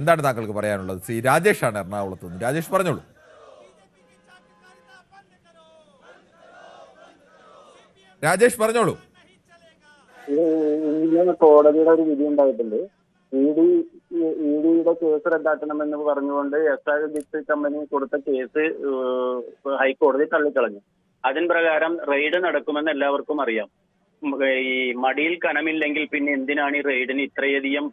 എന്താണ് താങ്കൾക്ക് പറയാനുള്ളത്? ശ്രീ രാജേഷാണ് എറണാകുളത്ത് നിന്ന്. രാജേഷ് പറഞ്ഞോളൂ. രാജേഷ് പറഞ്ഞോളൂ. കോടതിയുടെ ഒരു വിധി ഉണ്ടായിട്ടുണ്ട്. ഇഡിയുടെ കേസ് റദ്ദാക്കണമെന്ന് പറഞ്ഞുകൊണ്ട് എസ് ആർ ഡിസ്ട്രിക്ട് കമ്പനി കൊടുത്ത കേസ് ഹൈക്കോടതി തള്ളിക്കളഞ്ഞു. അതിൻ പ്രകാരം റെയ്ഡ് നടക്കുമെന്ന് എല്ലാവർക്കും അറിയാം. ഈ മടിയിൽ കനമില്ലെങ്കിൽ പിന്നെ എന്തിനാണ് ഈ റെയ്ഡിന് ഇത്രയധികം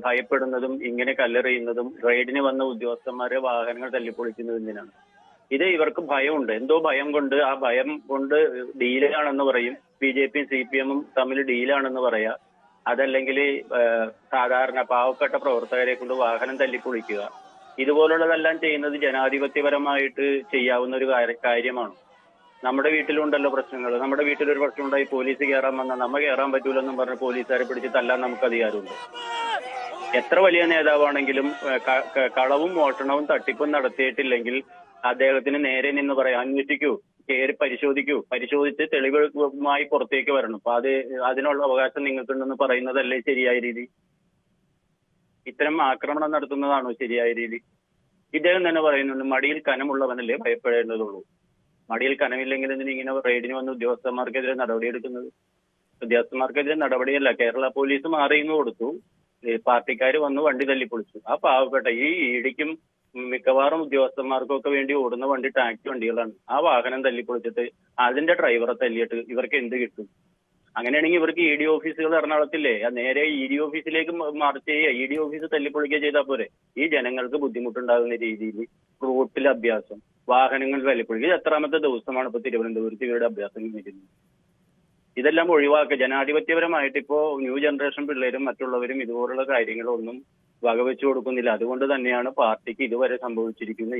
ഭയപ്പെടുന്നതും ഇങ്ങനെ കല്ലെറിയുന്നതും? റെയ്ഡിന് വന്ന ഉദ്യോഗസ്ഥന്മാരെ വാഹനങ്ങൾ തല്ലിപ്പൊളിക്കുന്നത് എന്തിനാണ്? ഇത് ഇവർക്ക് ഭയമുണ്ട്. എന്തോ ഭയം കൊണ്ട്, ആ ഭയം കൊണ്ട് ഡീലാണെന്ന് പറയും. BJPയും CPM-ഉം തമ്മിൽ ഡീലാണെന്ന് പറയാ. അതല്ലെങ്കിൽ സാധാരണ പാവപ്പെട്ട പ്രവർത്തകരെ കൊണ്ട് വാഹനം തല്ലിപ്പൊളിക്കുക, ഇതുപോലുള്ളതെല്ലാം ചെയ്യുന്നത് ജനാധിപത്യപരമായിട്ട് ചെയ്യാവുന്ന ഒരു കാര്യമാണ്. നമ്മുടെ വീട്ടിലുണ്ടല്ലോ പ്രശ്നങ്ങൾ. നമ്മുടെ വീട്ടിലൊരു പ്രശ്നം ഉണ്ടായി പോലീസ് കയറാൻ വന്നാൽ നമ്മ കയറാൻ പറ്റൂലെന്നും പറഞ്ഞ് പോലീസുകാരെ പിടിച്ച് തല്ലാൻ നമുക്ക് അധികാരമുണ്ട്. എത്ര വലിയ നേതാവാണെങ്കിലും കളവും മോഷണവും തട്ടിപ്പും നടത്തിയിട്ടില്ലെങ്കിൽ അദ്ദേഹത്തിന് നേരെ നിന്ന് പറയാം, അന്വേഷിക്കൂ, കയറി പരിശോധിച്ച് തെളിവുമായി പുറത്തേക്ക് വരണം. അപ്പൊ അതിനുള്ള അവകാശം നിങ്ങൾക്കുണ്ടെന്ന് പറയുന്നതല്ലേ ശരിയായ രീതി? ഇത്തരം ആക്രമണം നടത്തുന്നതാണോ ശരിയായ രീതി? ഇദ്ദേഹം തന്നെ പറയുന്നുണ്ട്, മടിയിൽ കനമുള്ളവനല്ലേ ഭയപ്പെടേണ്ടതുള്ളൂ. മടിയിൽ കനമില്ലെങ്കിൽ ഇങ്ങനെ റെയ്ഡിന് വന്ന ഉദ്യോഗസ്ഥന്മാർക്കെതിരെ നടപടിയെടുക്കുന്നത്? ഉദ്യോഗസ്ഥന്മാർക്കെതിരെ നടപടിയല്ല, കേരള പോലീസ് മാറിയെന്ന് കൊടുത്തു, പാർട്ടിക്കാർ വന്ന് വണ്ടി തല്ലിപ്പൊളിച്ചു. ആ പാവപ്പെട്ട ഈ ഇടിക്കും മിക്കവാറും ഉദ്യോഗസ്ഥന്മാർക്കും ഒക്കെ വേണ്ടി ഓടുന്ന വണ്ടി ടാക്സി വണ്ടികളാണ്. ആ വാഹനം തല്ലിപ്പൊളിച്ചിട്ട് അതിന്റെ ഡ്രൈവറെ തല്ലിയിട്ട് ഇവർക്ക് എന്ത് കിട്ടും? അങ്ങനെയാണെങ്കിൽ ഇവർക്ക് ED ഓഫീസുകൾ എറണാകുളത്തില്ലേ, നേരെ ED ഓഫീസിലേക്ക് മാർച്ച് ചെയ്യുക, ED ഓഫീസ് തല്ലിപ്പൊളിക്കുക ചെയ്താൽ പോരെ? ഈ ജനങ്ങൾക്ക് ബുദ്ധിമുട്ടുണ്ടാകുന്ന രീതിയിൽ റൂട്ടിൽ അഭ്യാസം, വാഹനങ്ങൾ തല്ലിപ്പൊളിക്കുക. ഇത് എത്രാമത്തെ ദിവസമാണ് ഇപ്പൊ തിരുവനന്തപുരത്ത് ഇവരുടെ അഭ്യാസം വരുന്നത്? ഇതെല്ലാം ഒഴിവാക്കുക. ജനാധിപത്യപരമായിട്ട് ഇപ്പോ ന്യൂ ജനറേഷൻ പിള്ളേരും മറ്റുള്ളവരും ഇതുപോലുള്ള കാര്യങ്ങളൊന്നും വകവെച്ചു കൊടുക്കുന്നില്ല. അതുകൊണ്ട് തന്നെയാണ് പാർട്ടിക്ക് ഇതുവരെ സംഭവിച്ചിരിക്കുന്ന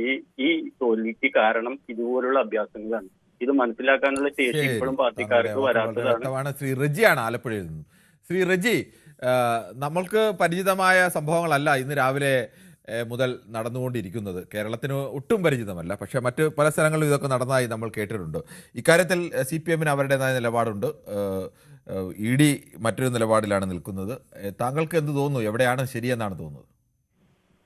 ഈ തോൽവിക്ക് കാരണം ഇതുപോലുള്ള അഭ്യാസങ്ങളാണ്. ഇത് മനസ്സിലാക്കാനുള്ള ശേഷി ഇപ്പോഴും പാർട്ടിക്കാർക്ക് വരാത്തതാണ്. ശ്രീ റജിയാണ് ആലപ്പുഴയിൽ നിന്ന്. ശ്രീ റജി, നമ്മൾക്ക് പരിചിതമായ സംഭവങ്ങളല്ല ഇന്ന് രാവിലെ മുതൽ നടന്നുകൊണ്ടിരിക്കുന്നത്. കേരളത്തിന് ഒട്ടും പരിചിതമല്ല, പക്ഷേ മറ്റ് പല സ്ഥലങ്ങളിലും ഇതൊക്കെ നടന്നതായി നമ്മൾ കേട്ടിട്ടുണ്ട്. ഇക്കാര്യത്തിൽ CPM-ന് അവരുടേതായ നിലപാടുണ്ട്, ED മറ്റൊരു നിലപാടിലാണ് നിൽക്കുന്നത്. താങ്കൾക്ക് എന്ത് തോന്നുന്നു? എവിടെയാണ് ശരിയെന്നാണ് തോന്നുന്നത്?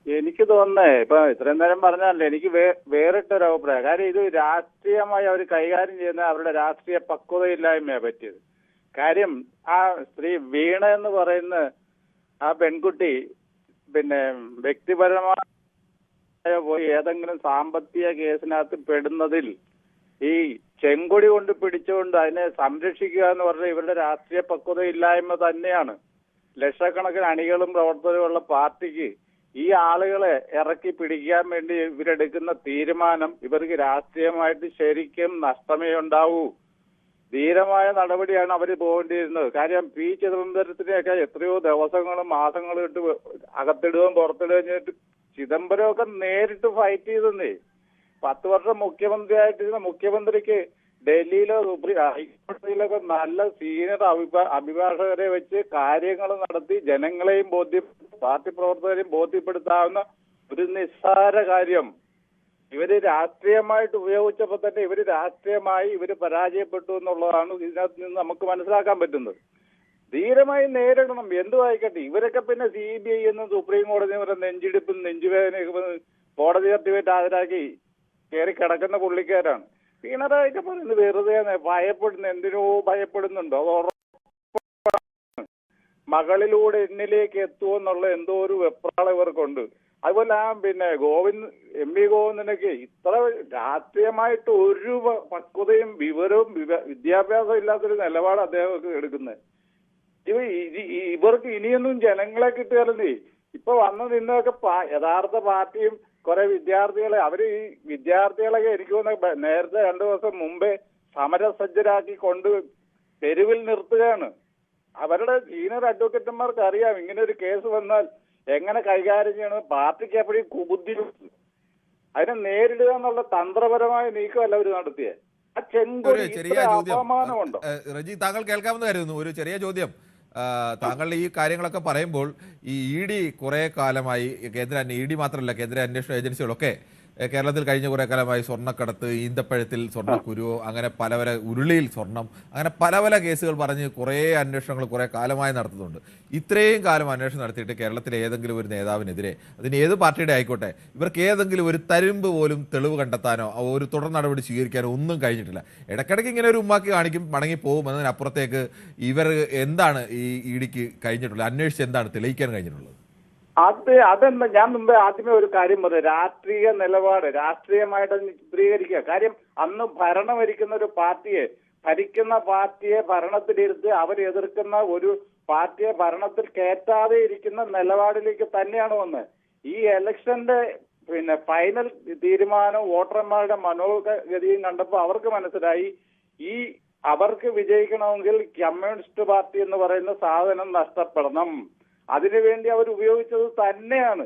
എനിക്ക് തോന്നുന്നേ, ഇപ്പൊ ഇത്രയും നേരം പറഞ്ഞാലേ എനിക്ക് വേറിട്ടൊരു അഭിപ്രായം. കാര്യം ഇത് രാഷ്ട്രീയമായി അവർ കൈകാര്യം ചെയ്യുന്ന അവരുടെ രാഷ്ട്രീയ പക്വതയില്ലായ്മയാണ് പറ്റിയത്. കാര്യം ആ സ്ത്രീ വീണ എന്ന് പറയുന്ന ആ പെൺകുട്ടി പിന്നെ വ്യക്തിപരമായ പോയി ഏതെങ്കിലും സാമ്പത്തിക കേസിനകത്ത് പെടുന്നതിൽ ഈ ചെങ്കൊടി കൊണ്ട് പിടിച്ചുകൊണ്ട് അതിനെ സംരക്ഷിക്കുക എന്ന് പറഞ്ഞാൽ ഇവരുടെ രാഷ്ട്രീയ പക്വതയില്ലായ്മ തന്നെയാണ്. ലക്ഷക്കണക്കിന് അണികളും പ്രവർത്തകരുമുള്ള പാർട്ടിക്ക് ഈ ആളുകളെ ഇറക്കി പിടിക്കാൻ വേണ്ടി ഇവരെടുക്കുന്ന തീരുമാനം ഇവർക്ക് രാഷ്ട്രീയമായിട്ട് ശരിക്കും നഷ്ടമേ ഉണ്ടാവൂ. ധീരമായ നടപടിയാണ് അവർ പോകേണ്ടിയിരുന്നത്. കാര്യം P. ചിദംബരത്തിനെയൊക്കെ എത്രയോ ദിവസങ്ങളും മാസങ്ങളും ഇട്ട് അകത്തിടുകയും പുറത്തിടുകയും ചെയ്തിട്ട് ചിദംബരമൊക്കെ നേരിട്ട് ഫൈറ്റ് ചെയ്തെന്നേ. 10 വർഷം മുഖ്യമന്ത്രിയായിട്ടിരുന്ന മുഖ്യമന്ത്രിക്ക് ഡൽഹിയിലോ ഹൈക്കോടതിയിലൊക്കെ നല്ല സീനിയർ അഭിഭാഷകരെ വെച്ച് കാര്യങ്ങൾ നടത്തി ജനങ്ങളെയും പാർട്ടി പ്രവർത്തകരെയും ബോധ്യപ്പെടുത്താവുന്ന ഒരു നിസ്സാര കാര്യം ഇവര് രാഷ്ട്രീയമായിട്ട് ഉപയോഗിച്ചപ്പോൾ തന്നെ ഇവര് പരാജയപ്പെട്ടു എന്നുള്ളതാണ് ഇതിനകത്ത് നിന്ന് നമുക്ക് മനസ്സിലാക്കാൻ പറ്റുന്നത്. ധീരമായി നേരിടണം, എന്തുമായിക്കട്ടെ. ഇവരൊക്കെ പിന്നെ CBI എന്നും സുപ്രീം കോടതി നെഞ്ചിടിപ്പും നെഞ്ചുവേദനയൊക്കെ കോടതി സർട്ടിഫിക്കറ്റ് ഹാജരാക്കി കയറി കിടക്കുന്ന പുള്ളിക്കാരാണ്. പിണറായിക്ക് പറയുന്നത് വെറുതെ ഭയപ്പെടുന്നു, എന്തിനോ ഭയപ്പെടുന്നുണ്ടോ? മകളിലൂടെ എന്നിലേക്ക് എത്തുമെന്നുള്ള എന്തോ ഒരു വെപ്രാളം ഇവർക്കുണ്ട്. അതുപോലെ പിന്നെ MP ഗോവിന്ദനൊക്കെ ഇത്ര രാഷ്ട്രീയമായിട്ട് ഒരു പക്വതയും വിവരവും വിദ്യാഭ്യാസം ഇല്ലാത്തൊരു നിലപാട് അദ്ദേഹം എടുക്കുന്നത്. ഇവർക്ക് ഇനിയൊന്നും ജനങ്ങളെ കിട്ടുകയല്ലേ. ഇപ്പൊ വന്നു നിന്നൊക്കെ യഥാർത്ഥ പാർട്ടിയും കുറെ വിദ്യാർത്ഥികളെ ഈ വിദ്യാർത്ഥികളൊക്കെ എനിക്ക് തോന്നുന്നു നേരത്തെ 2 ദിവസം മുമ്പേ സമരസജ്ജരാക്കി കൊണ്ട് തെരുവിൽ നിർത്തുകയാണ്. അവരുടെ സീനിയർ അഡ്വക്കേറ്റന്മാർക്ക് അറിയാം ഇങ്ങനെ ഒരു കേസ് വന്നാൽ എങ്ങനെ കൈകാര്യം ചെയ്യണം. പാർട്ടിക്ക് എപ്പോഴും കുബുദ്ധിയുണ്ട്. അതിനെ നേരിടുക എന്നുള്ള തന്ത്രപരമായ നീക്കമല്ല അവർ നടത്തിയത്. ആ ചെങ്കൊടി അപമാനമുണ്ടോ? റജി, താങ്കൾ കേൾക്കാമെന്ന് കരുതുന്നു. ഒരു ചെറിയ ചോദ്യം. താങ്കൾ ഈ കാര്യങ്ങളൊക്കെ പറയുമ്പോൾ ഈ ED കുറെ കാലമായി ED മാത്രമല്ല കേന്ദ്ര അന്വേഷണ ഏജൻസികളൊക്കെ കേരളത്തിൽ കഴിഞ്ഞ കുറേ കാലമായി സ്വർണ്ണക്കടത്ത്, ഈന്തപ്പഴത്തിൽ സ്വർണ്ണക്കുരു, അങ്ങനെ പല ഉരുളിയിൽ സ്വർണം, അങ്ങനെ പല കേസുകൾ പറഞ്ഞ് കുറേ അന്വേഷണങ്ങൾ കുറേ കാലമായി നടത്തുന്നുണ്ട്. ഇത്രയും കാലം അന്വേഷണം നടത്തിയിട്ട് കേരളത്തിലെ ഏതെങ്കിലും ഒരു നേതാവിനെതിരെ, അതിന് ഏത് പാർട്ടിയുടെ ആയിക്കോട്ടെ, ഇവർക്ക് ഏതെങ്കിലും ഒരു തരുമ്പ് പോലും തെളിവ് കണ്ടെത്താനോ ഒരു തുടർ നടപടി സ്വീകരിക്കാനോ ഒന്നും കഴിഞ്ഞിട്ടില്ല. ഇടയ്ക്കിടയ്ക്ക് ഇങ്ങനെ ഒരു ഉമ്മാക്കി കാണിക്കും, മടങ്ങി പോകും. എന്നതിനപ്പുറത്തേക്ക് ഇവർ എന്താണ് ഈ ഇഡിക്ക് കഴിഞ്ഞിട്ടുള്ളത്, അന്വേഷിച്ച് എന്താണ് തെളിയിക്കാൻ കഴിഞ്ഞിട്ടുള്ളത്? അതെന്താ, ഞാൻ മുമ്പേ ആദ്യമേ ഒരു കാര്യം പറഞ്ഞു, രാഷ്ട്രീയ നിലപാട് രാഷ്ട്രീയമായിട്ട് ചിത്രീകരിക്കുക. കാര്യം അന്ന് ഭരണം ഭരിക്കുന്ന ഒരു പാർട്ടിയെ, ഭരിക്കുന്ന പാർട്ടിയെ ഭരണത്തിലിരുത്തി അവർ എതിർക്കുന്ന ഒരു പാർട്ടിയെ ഭരണത്തിൽ കയറ്റാതെ ഇരിക്കുന്ന നിലപാടിലേക്ക് തന്നെയാണ് വന്നത്. ഈ ഇലക്ഷന്റെ ഫൈനൽ തീരുമാനം വോട്ടർമാരുടെ മനോഗതിയും കണ്ടപ്പോൾ അവർക്ക് മനസ്സിലായി, ഈ അവർക്ക് വിജയിക്കണമെങ്കിൽ കമ്മ്യൂണിസ്റ്റ് പാർട്ടി എന്ന് പറയുന്ന സാധനം നഷ്ടപ്പെടണം. അതിനുവേണ്ടി അവർ ഉപയോഗിച്ചത് തന്നെയാണ്.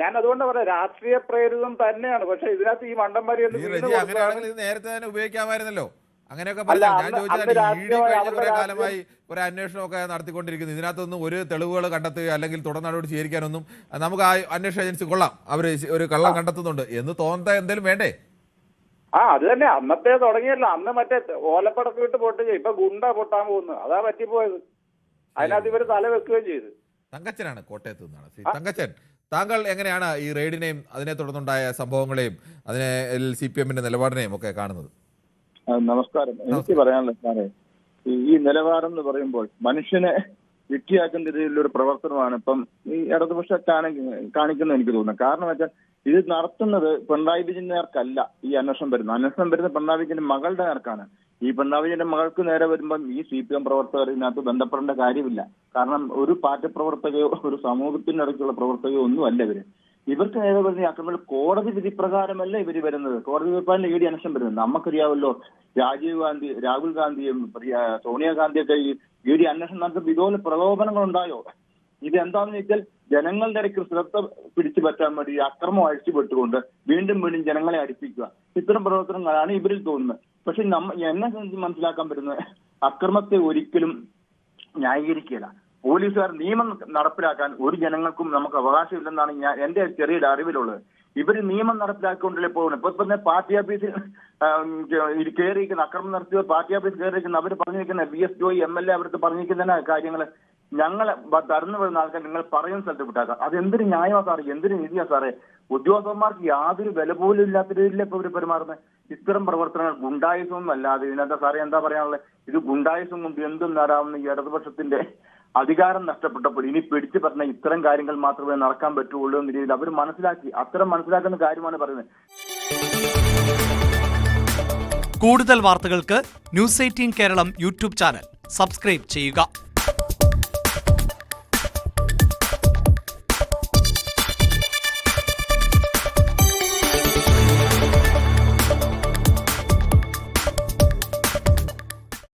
ഞാൻ അതുകൊണ്ട് പറയാം, രാഷ്ട്രീയ പ്രേരിതം തന്നെയാണ്. പക്ഷെ ഇതിനകത്ത് ഈ മണ്ടന്മാരി നേരത്തെ തന്നെ ഉപയോഗിക്കാമായിരുന്നല്ലോ. അങ്ങനെയൊക്കെ പറയാം. ഞാൻ ചോദിച്ചാൽ കാലമായി കുറെ അന്വേഷണമൊക്കെ നടത്തിക്കൊണ്ടിരിക്കുന്നു. ഇതിനകത്തൊന്നും ഒരു തെളിവുകൾ കണ്ടെത്തുകയോ അല്ലെങ്കിൽ തുടർ നടപടി സ്വീകരിക്കാനൊന്നും നമുക്ക് ആ അന്വേഷണ ഏജൻസി കൊള്ളാം, അവർ ഒരു കള്ളം കണ്ടെത്തുന്നുണ്ട് എന്ന് തോന്നുന്ന എന്തെങ്കിലും വേണ്ടേ? അത് തന്നെ അന്നത്തെ തുടങ്ങിയല്ലോ. അന്ന് മറ്റേ ഓലപ്പടക്കം ഇട്ട് പൊട്ടുക, ഇപ്പൊ ഗുണ്ട പൊട്ടാൻ പോകുന്നു. അതാ പറ്റിപ്പോയത്. അതിനകത്ത് ഇവര് തല വെക്കുകയും ചെയ്തു. തങ്കച്ചനാണ് കോട്ടയത്ത് നിന്നാണ്. ശ്രീ തങ്കച്ചൻ, താങ്കൾ എങ്ങനെയാണ് ഈ റെയ്ഡിനെയും അതിനെ തുടർന്നുണ്ടായ സംഭവങ്ങളെയും അതിനെ CPM-ന്റെ നിലപാടിനെയും ഒക്കെ കാണുന്നത്? നമസ്കാരം. എനിക്ക് പറയാനുള്ളത് സാറേ, ഈ നിലവാരം എന്ന് പറയുമ്പോൾ മനുഷ്യനെ വിട്ടിയാക്കുന്ന രീതിയിലൊരു പ്രവർത്തനമാണ് ഇപ്പം ഈ ഇടതുപക്ഷ കാണിക്കുന്നത് എനിക്ക് തോന്നുന്നത്. കാരണം വെച്ചാൽ ഇത് നടത്തുന്നത് പിണറായി വിജയൻ നേർക്കല്ല ഈ അന്വേഷണം വരുന്നത് പിണറായി വിജയന്റെ മകളുടെ നേർക്കാണ്. ഈ പിണറായി വിജയന്റെ മകൾക്ക് നേരെ വരുമ്പം ഈ CPM പ്രവർത്തകർ ഇതിനകത്ത് ബന്ധപ്പെടേണ്ട കാര്യമില്ല. കാരണം ഒരു പാർട്ടി പ്രവർത്തകയോ ഒരു സമൂഹത്തിന്റെ ഇടയ്ക്കുള്ള പ്രവർത്തകയോ ഒന്നുമല്ല ഇവർക്ക് നേരെ വരുന്ന ആക്രമണം കോടതി വിധി പ്രകാരമല്ല ഇവർ വരുന്നത്. കോടതി വിധി പ്രകാരം ED അന്വേഷണം വരുന്നത്. നമുക്കറിയാമല്ലോ, രാഹുൽ ഗാന്ധിയും സോണിയാഗാന്ധിയൊക്കെ ഈ ED അന്വേഷണം നടത്തുമ്പോൾ ഇതുപോലെ പ്രലോഭനങ്ങൾ ഉണ്ടായോ? ഇത് എന്താണെന്ന് വെച്ചാൽ ജനങ്ങളുടെ ഇടയ്ക്ക് ശ്രദ്ധ പിടിച്ചു പറ്റാൻ വേണ്ടി അക്രമം അഴിച്ചുപെട്ടുകൊണ്ട് വീണ്ടും ജനങ്ങളെ അടുപ്പിക്കുക, ഇത്തരം പ്രവർത്തനങ്ങളാണ് ഇവരിൽ തോന്നുന്നത്. പക്ഷെ എന്നെ മനസ്സിലാക്കാൻ പറ്റുന്നത്, അക്രമത്തെ ഒരിക്കലും ന്യായീകരിക്കുകയില്ല. പോലീസുകാർ നിയമം നടപ്പിലാക്കാൻ ഒരു ജനങ്ങൾക്കും നമുക്ക് അവകാശമില്ലെന്നാണ് എന്റെ ചെറിയൊരു അറിവിലുള്ളത്. ഇവര് നിയമം നടപ്പിലാക്കിക്കൊണ്ടല്ലേ പോകുന്നത്. ഇപ്പൊ തന്നെ പാർട്ടി ഓഫീസിൽ കയറിയിരിക്കുന്ന അക്രമം നടത്തിയ പാർട്ടി ഓഫീസ് കയറിയിരിക്കുന്ന അവർ പറഞ്ഞിരിക്കുന്ന VS ജോയി MLA അവർക്ക് പറഞ്ഞിരിക്കുന്ന കാര്യങ്ങള് ഞങ്ങളെ തരുന്നു വരുന്ന ആൾക്കാർ നിങ്ങൾ പറയുന്ന സ്ഥലത്ത് വിട്ടാക്കാം. അതെന്തൊരു ന്യായമാ സാറേ, എന്തൊരു നീതിയാ സാറേ? ഉദ്യോഗസ്ഥന്മാർക്ക് യാതൊരു വില പോലും ഇല്ലാത്ത രീതിയിലേ ഇപ്പൊ ഇവർ പെരുമാറുന്നത്. ഇത്തരം പ്രവർത്തനങ്ങൾ ഗുണ്ടായുസമൊന്നും അല്ലാതെ ഇതിനകത്ത് സാറേ എന്താ പറയാനുള്ളത്? ഇത് ഗുണ്ടായുസം കൊണ്ട് എന്തും നേടാവുന്ന ഈ ഇടതുപക്ഷത്തിന്റെ അധികാരം നഷ്ടപ്പെട്ടപ്പോൾ ഇനി പിടിച്ചു പറഞ്ഞ ഇത്തരം കാര്യങ്ങൾ മാത്രമേ നടക്കാൻ പറ്റുള്ളൂ എന്ന രീതിയിൽ അവർ മനസ്സിലാക്കി. അത്തരം മനസ്സിലാക്കുന്ന കാര്യമാണ് പറയുന്നത്. കൂടുതൽ വാർത്തകൾക്ക് News 18 Keralam YouTube channel subscribe ചെയ്യുക.